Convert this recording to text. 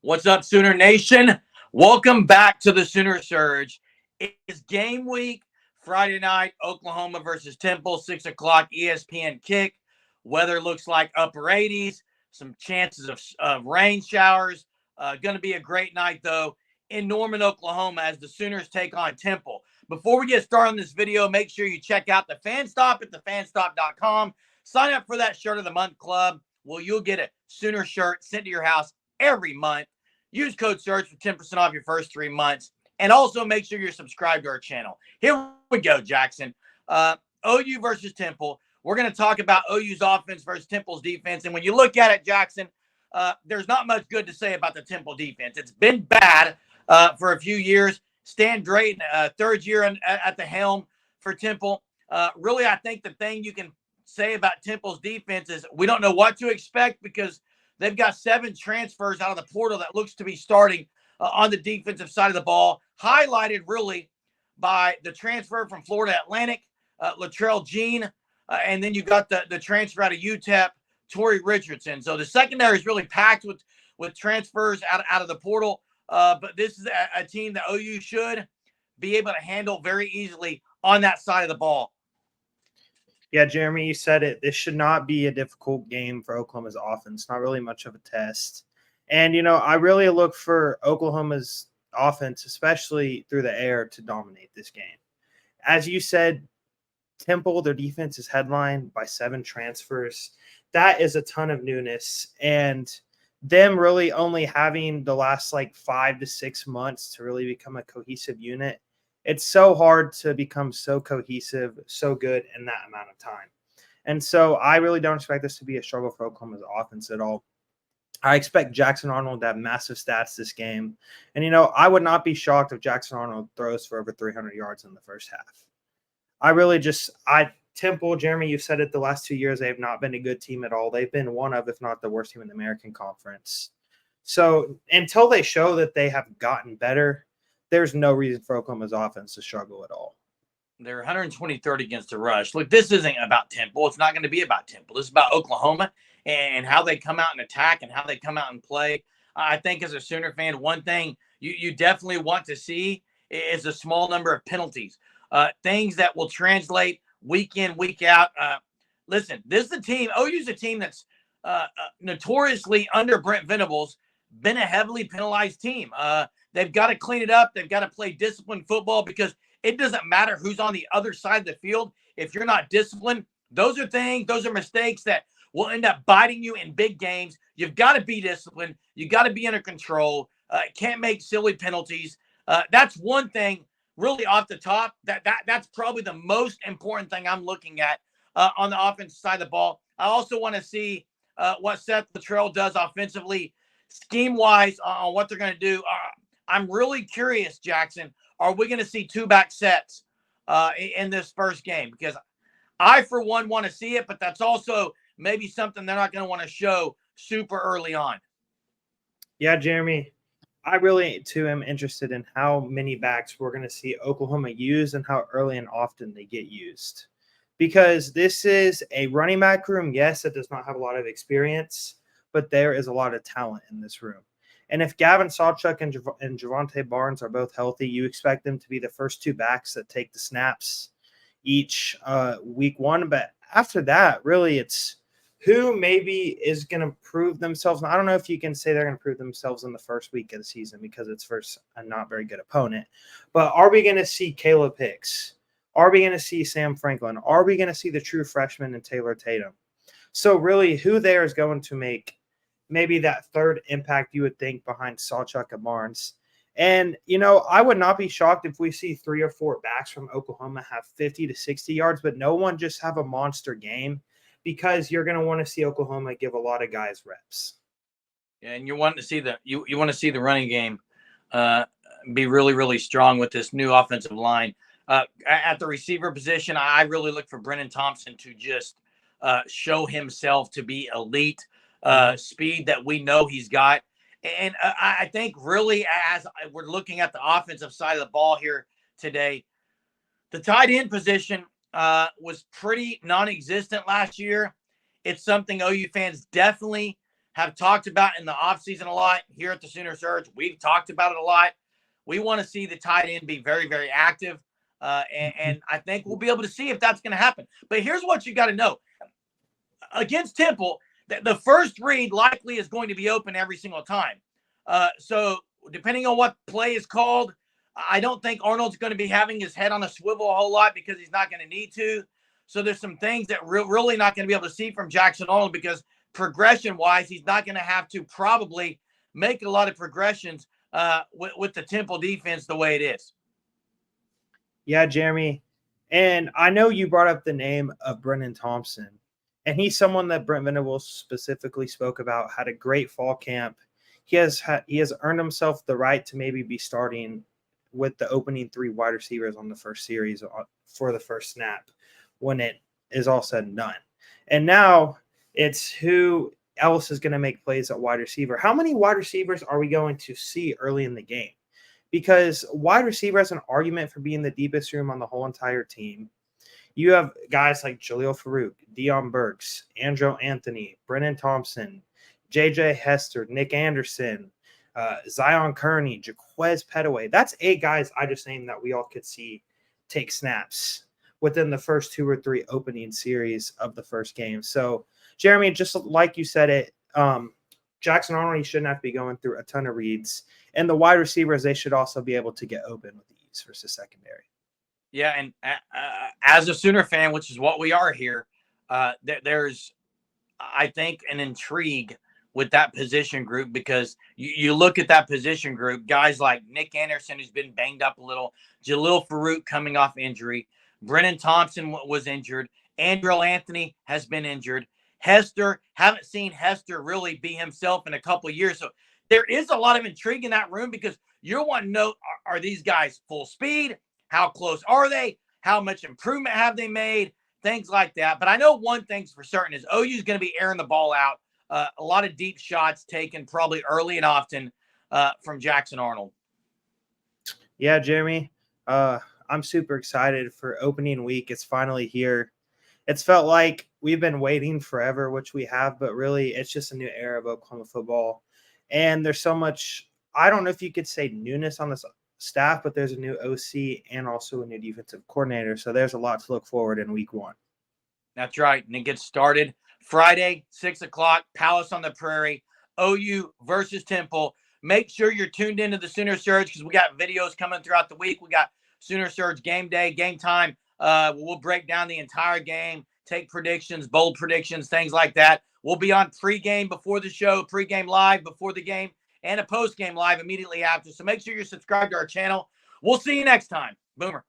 What's up, Sooner Nation? Welcome back to the Sooner Surge. It is game week, Friday night, Oklahoma versus Temple, 6 o'clock ESPN kick. Weather looks like upper 80s, some chances of rain showers. Going to be a great night, though, in Norman, Oklahoma, as the Sooners take on Temple. Before we get started on this video, make sure you check out the Fan Stop at thefanstop.com. Sign up for that Shirt of the Month Club. Well, you'll get a Sooner shirt sent to your house every month. Use code SURGE for 10% off your first 3 months. And also make sure you're subscribed to our channel. Here we go, Jackson. OU versus Temple. We're going to talk about OU's offense versus Temple's defense. And when you look at it, Jackson, there's not much good to say about the Temple defense. It's been bad for a few years. Stan Drayton, third year at the helm for Temple. Really, I think the thing you can say about Temple's defense is we don't know what to expect because they've got 7 transfers out of the portal that looks to be starting on the defensive side of the ball, highlighted really by the transfer from Florida Atlantic, Latrell Jean, and then you got the transfer out of UTEP, Torrey Richardson. So the secondary is really packed with transfers out of the portal, but this is a team that OU should be able to handle very easily on that side of the ball. Yeah, Jeremy, you said it. This should not be a difficult game for Oklahoma's offense. Not really much of a test. And, I really look for Oklahoma's offense, especially through the air, to dominate this game. As you said, Temple, their defense is headlined by 7 transfers. That is a ton of newness. And them really only having the last 5 to 6 months to really become a cohesive unit. It's so hard to become so cohesive, so good in that amount of time. And so I really don't expect this to be a struggle for Oklahoma's offense at all. I expect Jackson Arnold to have massive stats this game. And, I would not be shocked if Jackson Arnold throws for over 300 yards in the first half. Temple, Jeremy, you've said it, the last 2 years, they have not been a good team at all. They've been one of, if not the worst team in the American Conference. So until they show that they have gotten better, there's no reason for Oklahoma's offense to struggle at all. They're 123rd against the rush. Look, this isn't about Temple. It's not going to be about Temple. This is about Oklahoma and how they come out and attack and how they come out and play. I think as a Sooner fan, one thing you definitely want to see is a small number of penalties, things that will translate week in, week out. Listen, this is a team. OU's a team that's notoriously under Brent Venables been a heavily penalized team. They've got to clean it up. They've got to play disciplined football because it doesn't matter who's on the other side of the field. If you're not disciplined, those are mistakes that will end up biting you in big games. You've got to be disciplined. You got to be under control. Can't make silly penalties. That's one thing really off the top. That's probably the most important thing I'm looking at on the offensive side of the ball. I also want to see what Seth Latrell does offensively, scheme-wise, on what they're going to do. I'm really curious, Jackson. Are we going to see 2-back sets in this first game? Because I, for one, want to see it, but that's also maybe something they're not going to want to show super early on. Yeah, Jeremy, I really, too, am interested in how many backs we're going to see Oklahoma use and how early and often they get used. Because this is a running back room, yes, it does not have a lot of experience, but there is a lot of talent in this room. And if Gavin Sawchuk and Javonte Barnes are both healthy, you expect them to be the first 2 backs that take the snaps each week 1. But after that, really, it's who maybe is going to prove themselves. I don't know if you can say they're going to prove themselves in the first week of the season because it's versus a not very good opponent. But are we going to see Caleb Hicks? Are we going to see Sam Franklin? Are we going to see the true freshman in Taylor Tatum? So really, who there is going to make maybe that third impact you would think behind Sawchuk and Barnes? And, I would not be shocked if we see 3 or 4 backs from Oklahoma have 50 to 60 yards, but no one just have a monster game because you're going to want to see Oklahoma give a lot of guys reps. Yeah, and you want to see you want to see the running game be really, really strong with this new offensive line. At the receiver position, I really look for Brennan Thompson to just show himself to be elite speed that we know he's got. And I think really as we're looking at the offensive side of the ball here today, the tight end position was pretty non-existent last year. It's something OU fans definitely have talked about in the offseason a lot here at the Sooner Surge. We've talked about it a lot. We want to see the tight end be very, very active. And I think we'll be able to see if that's going to happen. But here's what you got to know. Against Temple, the first read likely is going to be open every single time. So depending on what play is called, I don't think Arnold's going to be having his head on a swivel a whole lot because he's not going to need to. So there's some things that really not going to be able to see from Jackson Arnold because progression-wise, he's not going to have to probably make a lot of progressions with the Temple defense the way it is. Yeah, Jeremy. And I know you brought up the name of Brennan Thompson. And he's someone that Brent Venables specifically spoke about, had a great fall camp. He has earned himself the right to maybe be starting with the opening 3 wide receivers on the first series for the first snap when it is all said and done. And now it's who else is going to make plays at wide receiver. How many wide receivers are we going to see early in the game? Because wide receiver has an argument for being the deepest room on the whole entire team. You have guys like Jaleel Farouk, Deion Burks, Andrew Anthony, Brennan Thompson, J.J. Hester, Nick Anderson, Zion Kearney, Jaquez Petaway. That's 8 guys I just named that we all could see take snaps within the first 2 or 3 opening series of the first game. So, Jeremy, just like you said it, Jackson Arnold, he shouldn't have to be going through a ton of reads. And the wide receivers, they should also be able to get open with ease versus secondary. Yeah, and as a Sooner fan, which is what we are here, there's, I think, an intrigue with that position group because you look at that position group, guys like Nick Anderson, who's been banged up a little, Jaleel Farouk coming off injury, Brennan Thompson was injured, Andrew Anthony has been injured, Hester, haven't seen Hester really be himself in a couple of years. So there is a lot of intrigue in that room because you're wanting to know, are these guys full speed? How close are they? How much improvement have they made? Things like that. But I know one thing's for certain is OU is going to be airing the ball out. A lot of deep shots taken probably early and often from Jackson Arnold. Yeah, Jeremy, I'm super excited for opening week. It's finally here. It's felt like we've been waiting forever, which we have, but really it's just a new era of Oklahoma football. And there's so much, I don't know if you could say newness on this staff, but there's a new OC and also a new defensive coordinator. So there's a lot to look forward in week 1. That's right. And it gets started Friday, 6 o'clock, Palace on the Prairie, OU versus Temple. Make sure you're tuned into the Sooner Surge because we got videos coming throughout the week. We got Sooner Surge game day, game time. We'll break down the entire game, take predictions, bold predictions, things like that. We'll be on pregame before the show, pregame live before the game, and a postgame live immediately after. So make sure you're subscribed to our channel. We'll see you next time. Boomer.